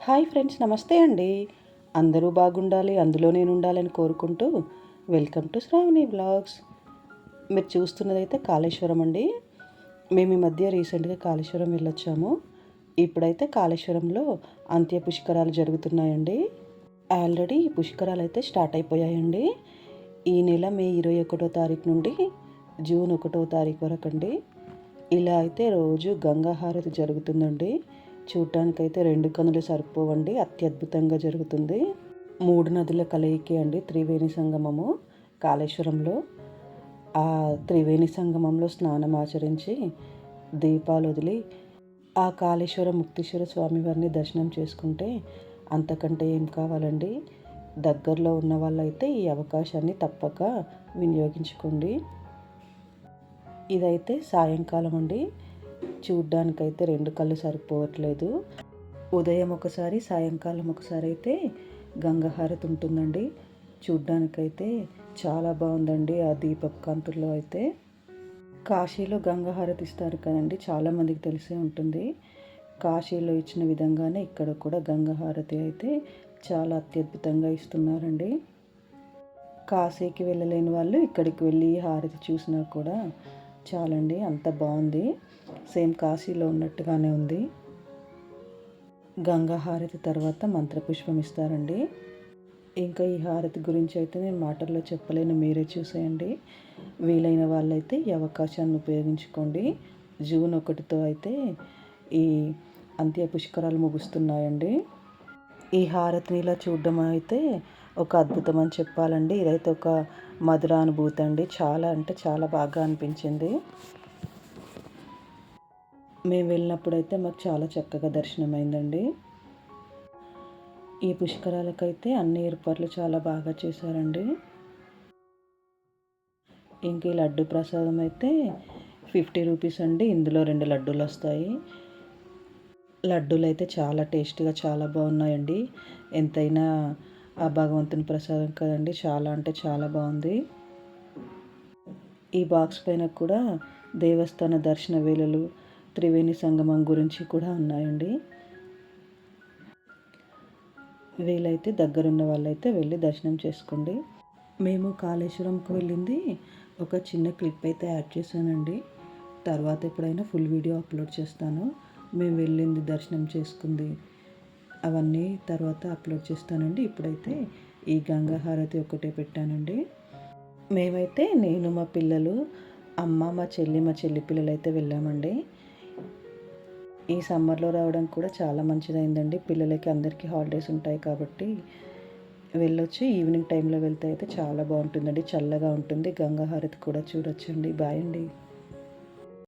Hi friends, నమస్తే అండి. అందరూ బాగుండాలి, అందులో నేను ఉండాలని కోరుకుంటూ వెల్కమ్ టు శ్రావణి వ్లాగ్స్. మీరు చూస్తున్నదైతే కాళేశ్వరం అండి. మేము ఈ మధ్య రీసెంట్గా కాళేశ్వరం వెళ్ళొచ్చాము. ఇప్పుడైతే కాళేశ్వరంలో అంత్య పుష్కరాలు జరుగుతున్నాయండి. ఆల్రెడీ ఈ పుష్కరాలు అయితే స్టార్ట్ అయిపోయాయండి. ఈ నెల మే 21వ తారీఖు నుండి జూన్ 1వ తారీఖు వరకు అండి. ఇలా అయితే రోజు గంగా హారతి జరుగుతుందండి. చూడటానికైతే 2 కనులు సరిపోవండి, అత్యద్భుతంగా జరుగుతుంది. 3 నదుల కలయికే అండి త్రివేణి సంగమము కాళేశ్వరంలో. ఆ త్రివేణి సంగమంలో స్నానం ఆచరించి దీపాలు వదిలి ఆ కాళేశ్వర ముక్తేశ్వర స్వామివారిని దర్శనం చేసుకుంటే అంతకంటే ఏం కావాలండి. దగ్గరలో ఉన్న వాళ్ళైతే ఈ అవకాశాన్ని తప్పక వినియోగించుకోండి. ఇదైతే సాయంకాలం అండి. చూడ్డానికైతే 2 కళ్ళు సరిపోవట్లేదు. ఉదయం ఒకసారి, సాయంకాలం ఒకసారి అయితే గంగా హారతి ఉంటుందండి. చూడ్డానికైతే చాలా బాగుందండి. ఆ దీపపు కాంతుల్లో అయితే కాశీలో గంగా హారతి ఇస్తారు కదండి, చాలామందికి తెలిసే ఉంటుంది. కాశీలో ఇచ్చిన విధంగానే ఇక్కడ కూడా గంగా హారతి అయితే చాలా అత్యద్భుతంగా ఇస్తున్నారండి. కాశీకి వెళ్ళలేని వాళ్ళు ఇక్కడికి వెళ్ళి హారతి చూసినా కూడా చాలండి, అంత బాగుంది. సేమ్ కాశీలో ఉన్నట్టుగానే ఉంది. గంగా హారతి తర్వాత మంత్రపుష్పం ఇస్తారండి. ఇంకా ఈ హారతి గురించి అయితే నేను మాటల్లో చెప్పలేను, మీరే చూసేయండి. వీలైన వాళ్ళైతే ఈ అవకాశాన్ని ఉపయోగించుకోండి. జూన్ 1తో అయితే ఈ అంత్య పుష్కరాలు ముగుస్తున్నాయండి. ఈ హారతిని ఇలా చూడడం అయితే ఒక అద్భుతం అని చెప్పాలండి. ఇదైతే ఒక మధురానుభూతి అండి. చాలా అంటే చాలా బాగా అనిపించింది. మేము వెళ్ళినప్పుడైతే మాకు చాలా చక్కగా దర్శనమైందండి. ఈ పుష్కరాలకైతే అన్ని ఏర్పాట్లు చాలా బాగా చేశారండి. ఇంక ఈ లడ్డు ప్రసాదం అయితే 50 రూపీస్ అండి. ఇందులో 2 లడ్డూలు వస్తాయి. లడ్డూలు అయితే చాలా టేస్ట్గా చాలా బాగున్నాయండి. ఎంతైనా ఆ భగవంతుని ప్రసాదం కదండి, చాలా అంటే చాలా బాగుంది. ఈ బాక్స్ పైన కూడా దేవస్థాన దర్శన వేళలు, త్రివేణి సంగమం గురించి కూడా ఉన్నాయండి. వీలైతే దగ్గరున్న వాళ్ళైతే వెళ్ళి దర్శనం చేసుకోండి. మేము కాళేశ్వరంకి వెళ్ళింది ఒక చిన్న క్లిప్ అయితే యాడ్ చేశానండి. తర్వాత ఎప్పుడైనా ఫుల్ వీడియో అప్లోడ్ చేస్తాను. మేము వెళ్ళింది, దర్శనం చేసుకుంది అవన్నీ తర్వాత అప్లోడ్ చేస్తానండి. ఇప్పుడైతే ఈ గంగా హారతి ఒకటే పెట్టానండి. మేమైతే నేను, మా పిల్లలు, అమ్మ, మా చెల్లి పిల్లలు అయితే వెళ్ళామండి. ఈ సమ్మర్లో రావడం కూడా చాలా మంచిదైందండి. పిల్లలకి అందరికీ హాలిడేస్ ఉంటాయి కాబట్టి వెళ్ళొచ్చి ఈవినింగ్ టైంలో వెళ్తే అయితే చాలా బాగుంటుందండి. చల్లగా ఉంటుంది. గంగా హారతి కూడా చూడొచ్చండి. బాయ్ అండి.